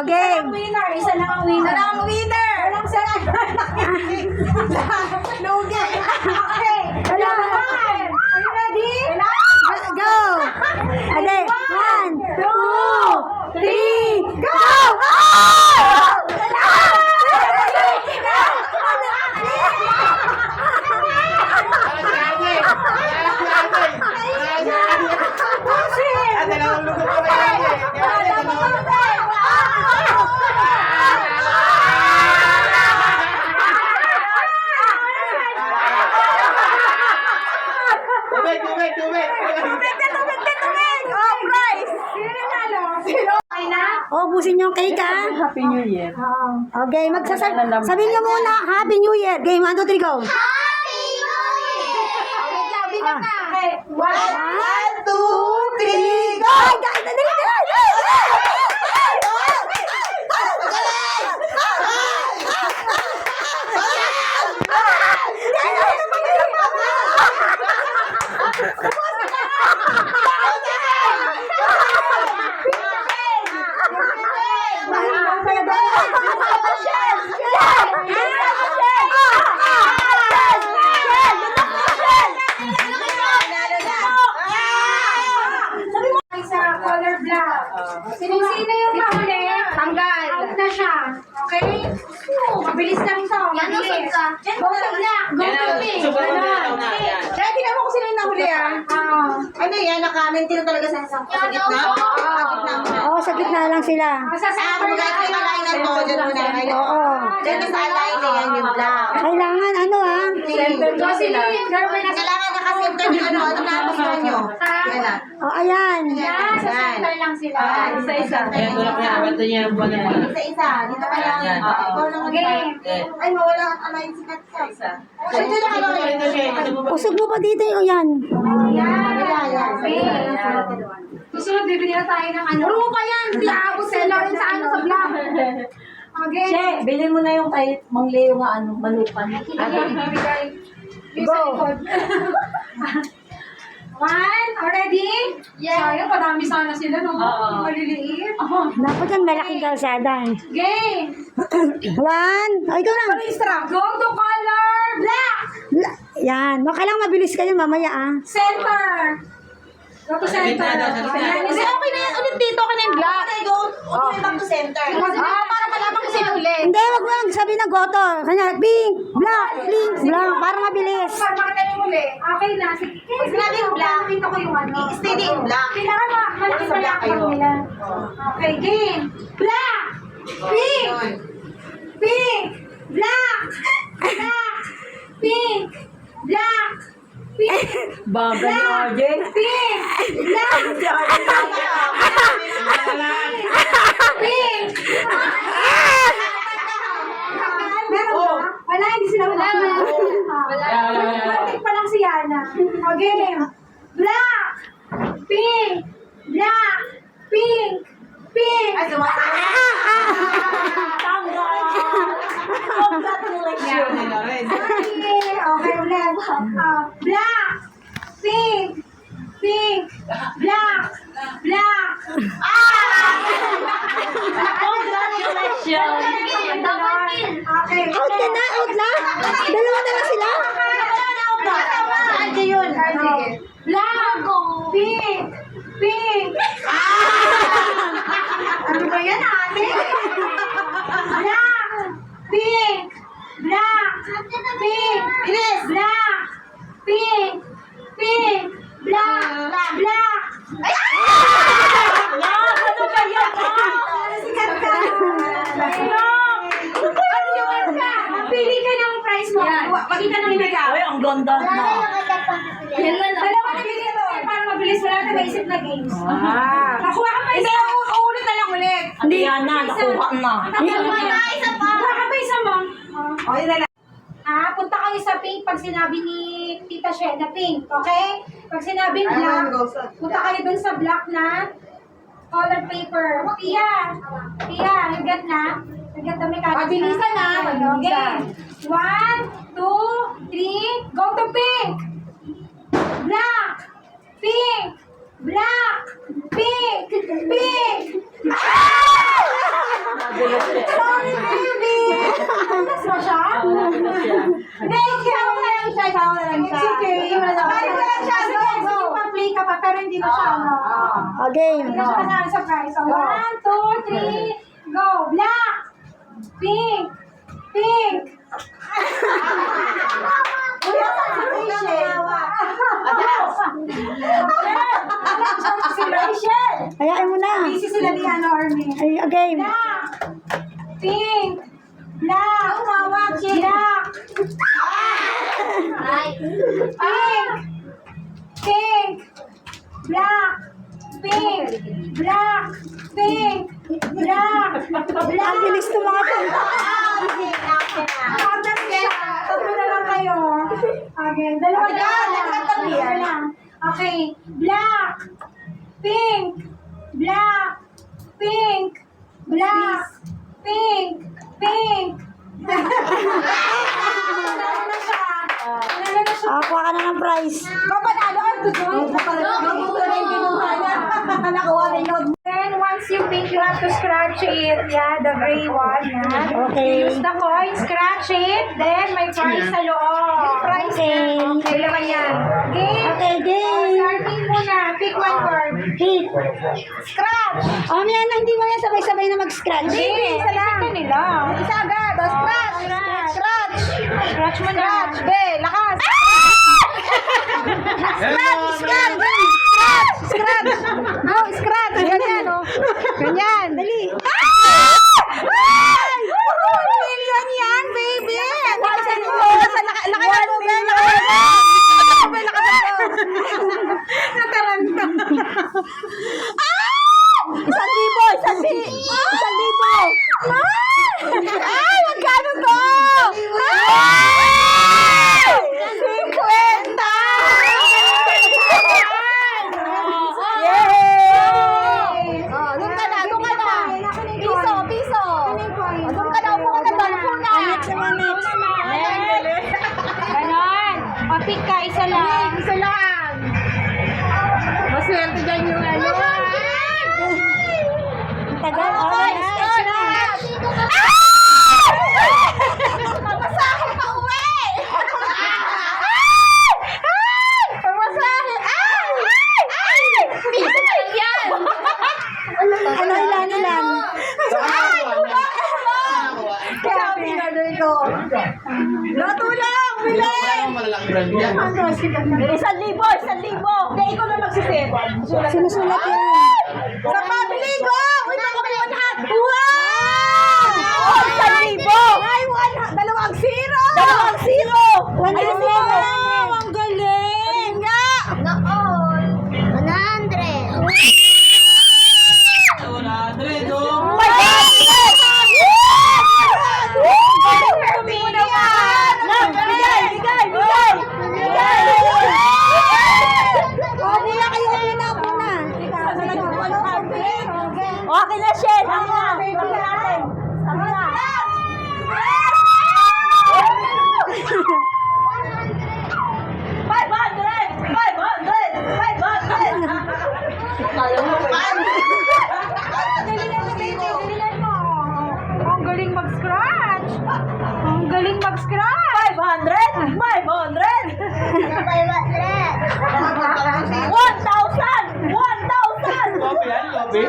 Okay. Winner. Isa lang ang winner. Isa lang ang winner. Walang sarap. Lugi. Okay. Wala. Are you ready? Go. Okay. 1, 2, 3, go! Oh, busin yung cake, ha? Happy New Year. Okay, sabihin nyo muna, Happy New Year. Game, 1, 2, 3, go. Okay. 1, 2, 3, go! Ay, dali, dali, dali! Sa color black. Sino yung mahuli? Tanggal. Out na siya. Okay? Mabilis lang ito. Mabilis. Go to black. Go to pink. Ganon. Kaya tingnan mo kung sino yung nahuli ah. Ano yan? Naka-maintain talaga sa gitna? Oo, sa gitna lang sila. Sa center Kung kahit may line na to, dyan muna. Oo. Dyan sa line na yan yung black. Kailangan, ano, ha? So, sino yung girlfriend na Kailangan naka-center yung ano. Ano na gusto nyo? Yan na. Oh, ayan. Yan, sa center lang sila. Isa-isa. Ayan, tulak niya. Ba't niya yung buwan niya? Isa-isa. Dito ka lang. Yan. Ikaw lang ang ay, mawala ang alay sikat ka. Isa. So, dito na ka lang. Ito siya. Ito mo ba? Usog mo pa dito, oh, yan. Susunod, bibili na tayo ng ano. Puro pa yan. Hindi aabot sila rin sa ano sa vlog. Okay. Che, bilhin mo na yung kay Mang Leo nga ano, malupan. Ibigay. Yung sa likod. 1, already? Yeah. Sayang, padami sana sila, no? Maliliit. Dapat yan, malaking kalsada. Game. 1, oh, ikaw na. Go to color black. Yan. Kailangan mabilis kayo mamaya, ah. Center. Go to center. Kasi okay na yan. Ulit dito ka na yung black. Okay, go. Okay, back to center. Para malaman ko sino ulit. Hindi, wag mo lang sabihin ng goto. Kanya, pink, black, pink, black, para mabilis. Para makita niyo muli. Okay na. Sige. Pag sinabi yung black, Nakita ko yung ano. steady yung black. Kailangan malaki Sa pa black lang kayo. nila. Okay, game. Black. Pink. Pink. Black. Black. Pink. Black. Pink. Bagay ni RJ. Pink. Black. Pink. Meron ba? Wala, hindi sila wala. Pink pa lang si Yana. O, game. Black. Pink. Black. Pink. Pink. Ay, sumasama. Okay, ulit. Black. Pink. Pink. Black. Black. Congratulations! Okay. Out ka na, out na. Dalawa na lang sila. Ay, yun. Black. Pink. Pink. Ano ba yan, ate? Black. Pink. Black. Pink. Bilis. Black. Pink. Pink. Black. Black. Ano ba yan? Sikat ka. Ano yung ka? Pili ka ng price mo. Pagi ka ng ibigay. Ay, ang ganda na. Dalawa na bigay mo. Para mabilis wala na maisip na games. Nakuha ka pa isa. Ulit na lang ulit. Hindi yan na, nakuha na. Isa pa. Nakuha ka pa isa mo. Punta kayo sa pink pag sinabi ni Tita She na pink, okay? Pag sinabi black, punta kayo dun sa black na color paper. Pia, higat na. Higat na may kata. Mabilisan na. Okay. 1, 2, 3, go to pink. Black, pink, black, pink, pink. Okay. Hindi na siya kasali sa prize. So, 1, 2, 3, go! Black! Pink! Pink! Wala sa Rachel! Si Rachel! Hayaan mo na. Busy sila ni Army. Ay, okay. Black! Pink! Black! Black! Pink! Pink! Black! Pink! Black! Pink! Black! Black! Ang bilis to mga to. Tatlo na lang kayo. Okay, dalawa lang. Okay, black, pink, black, pink, black, pink, pink. Nanalo na siya. Nanalo na siya. Kuha ka na ng prize. Mapanalo ka to join. Mabuto na yung binuha niya. Nakuha na yung Then, once you pink, you have to scratch it. Yeah, the gray one. Yeah. Okay. Use the coin, scratch it. Then, may prize sa loob. Okay. Okay, laman yan. Game. Okay, game. Starting muna. Pick one card. Hit. Scratch. Mamaya na, hindi mo yan sabay-sabay na mag-scratch. Hindi, isa lang. Nila. Isa agad. Scratch. Scratch. Scratch mo na. Scratch. Be, lakas. Scratch. Scratch. Scratch. No, scratch. Ganyan, oh. Ganyan. Dali. Ay! 1 million yan, baby! Laki mo, Ben. Nataranta. 1,000! 1,000! Ay, magkano to? Ay! 50! Yay! Doon ka na. Piso, piso. Doon ka na, upo ka na doon. Next naman, next. Ganon. Papik ka, isa lang. Isa lang. Maswerte dyan yung ano. Tagal. Okay, next na. Pamasahe pa uwi! Pamasahe! Piso na yan! Ano, ilan? Kaya pinanoy ko. Loto lang! Bilay! Malalaking brand yan. 1,000! 1,000! Hindi, ikaw na magsisipon. Sinusulat yan. Sa pamili ko! Uy, makukuha na! Wow! 1,000! Ay, dalawang zero! 1,000! Ang galing! Nga! Wala, Dre, no? Okay na, Shen. Ang galing mag-scratch! Ang galing mag-scratch! 500! 1,000! 1,000! Copy yan, copy.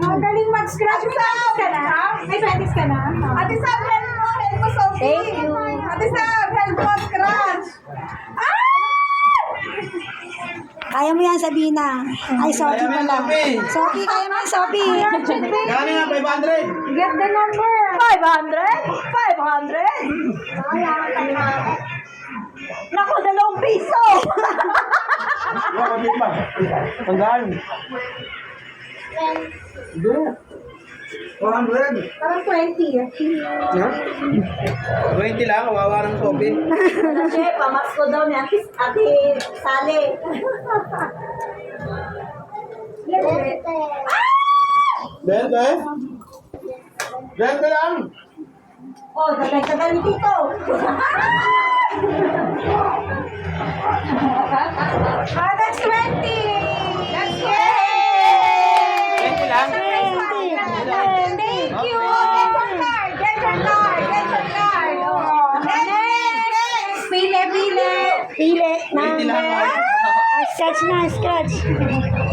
Ang galing mag-scratch. May practice ka na? May practice ka na? Ate Sam, help mo, Sophie. Thank you. Ate Sam, help mo, scratch. Kaya mo yan, Sabina. Ay, Sophie Kaya mo yan, pala. Sophie. Sophie, kaya mo yan, Sophie. Kaya nga, 500. Get the number. 500? Naku, 2 piso! Kapit pa. Tandaan. Hindi. 400. Parang 20. No? 20 lang, kawawa ng Sophie. Kasi, pamasko daw ni Ate Sally. Bente? Bente lang. Oh, dagdag ni Tito. That's 20. That's yay! 20 lang. Thank you. Get your card. Oh. Next. Pile. Pili. 20 lang. Sketch Scratch na, scratch.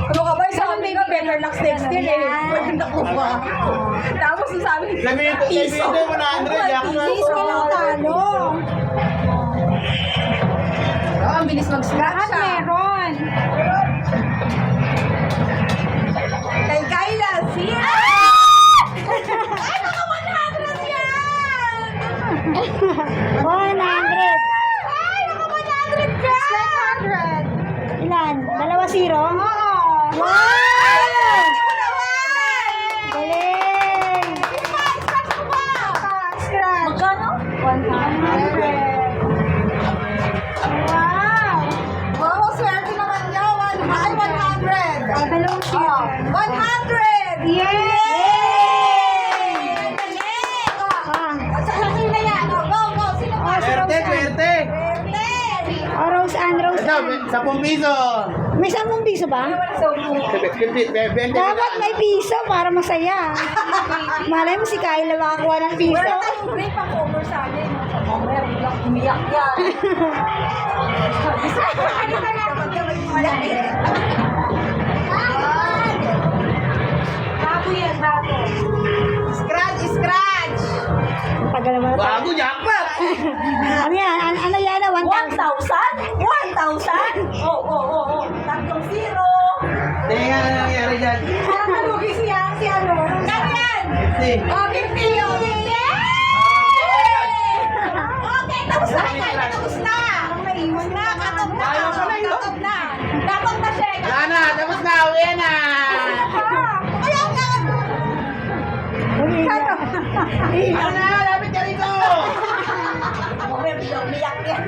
Ano ka ba? Sabi ko, better luck next year eh. Pwede nakuha. Tapos sabi ko, Sabi nito, sabi mo na, Andre, ako na. Please ka lang talo. ang bilis mag-scratch Lahat meron. Kay Kyla, siya! Ay, naka 100 yan! 100. Ay, naka 100 ka! 100. Ilan? 2-0? Oo. Wow! Galing! Scratch. Magkano? 100. Wow. Wow, swerte naman niya. Ay, 100! Oh, dalawang Oh, share. 100! Yay! Galing! Oh, Ah, sa akin na yan. Oh, go, go! Sino pa? Swerte, swerte. oh, Rose Ann, Rose Ito, Ann. 10 piso. May 10 piso ba? 50, 20. Dapat may piso para masaya. Malay mo si Kyla makakuha ng piso. Wala tayong break pang cover sa akin. Oh, meron lang umiyak yan. Ano ka na? Bago yan, bago. Scratch, scratch! Tagal naman na tayo. Bago, jackpot. Ano yan? Ano yan? 1,000? 1,000? Oh. Tatlong zero. Tingnan na nangyari dyan. Parang nalugi siya, si ano. Ano yan? 50. Oh, 50. Oh, 50. Okay, tapos na. Tapos na. Ang naiwan na. Katog na. Ayaw pa na yun. Katog na. Dapat na siya. Wala na, tapos na, uwi na. Kaya nga. Ano na, lapit ka rito. Oh, may umiyak yan.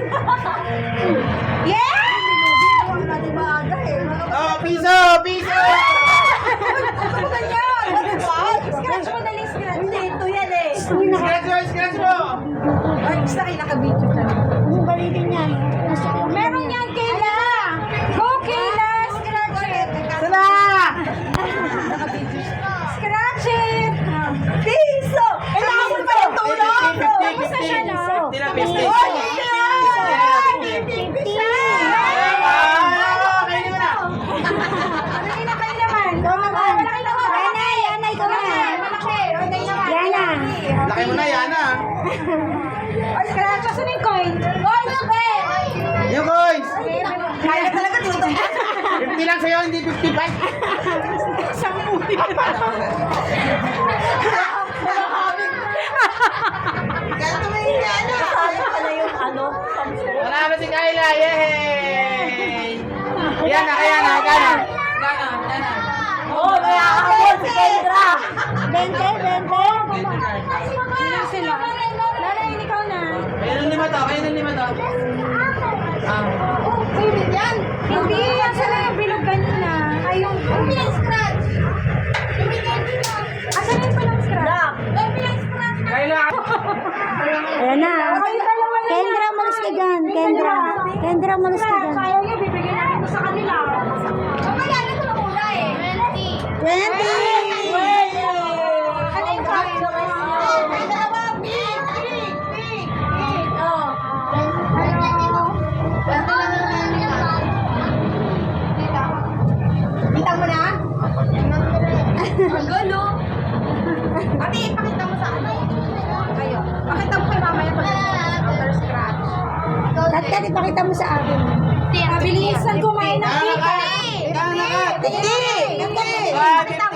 Yeah! Huwag natin maaga eh. Oh, piso, piso. Scratch mo dali, scratch. Hindi, ito yan eh. Scratch mo, scratch mo. Ay, gusto kayo naka-video siya. Ang balikin yan. Meron yan, Kayla. Go, Kayla. Scratch it. Sana. Scratch it. Piso! Kailangan mo pa yung tulong! 50, 50, 50. Basta siya na. 50 lang, 50. Oy, Ah, kainin mo na. Malaki na kayo naman. Ikaw naman. Malaki naman. Yana, ikaw na. Malaki. Okay naman. Yana. Laki mo na, Yana. Or scratch. Asan yung coin? Coin, Ben. Yung coins. Kaya talaga tutong. 50 lang sa'yo, hindi 55. Kaya tumayin niya na. Sayang pala yung ano. Wala ba si Kyla? Yay! Yan na, kaya na, gana. Oo, kaya ako si Kendra. 20. Ilan sila? Lalain, ikaw na. Kayo ng 5 to, kayo ng 5 to. Oh, sino yan? Hindi. Yan sila yung bilog kanina. Ay, yung... scratch. Asan yung palang scratch? Kyla! Ayan na. Kayo dalawa na yan. Kendra, umalis ka dyan. Kendra, umalis ka dyan. Ayaw niya, bibigyan natin ito sa kanila. Mamaya, ano ko na muna eh? 20. Ano yung coin? Oh, may dalawa. Pink. Oh. Kita mo na? Ang gulo. Ate, ipakita mo sa ano? Kayo. Pakita mo kay mamaya pag after scratch. Kat, ipakita mo sa akin. Mabilisan kumain ng Gana pika. ka! Gana ka! Hindi. Ah, 50.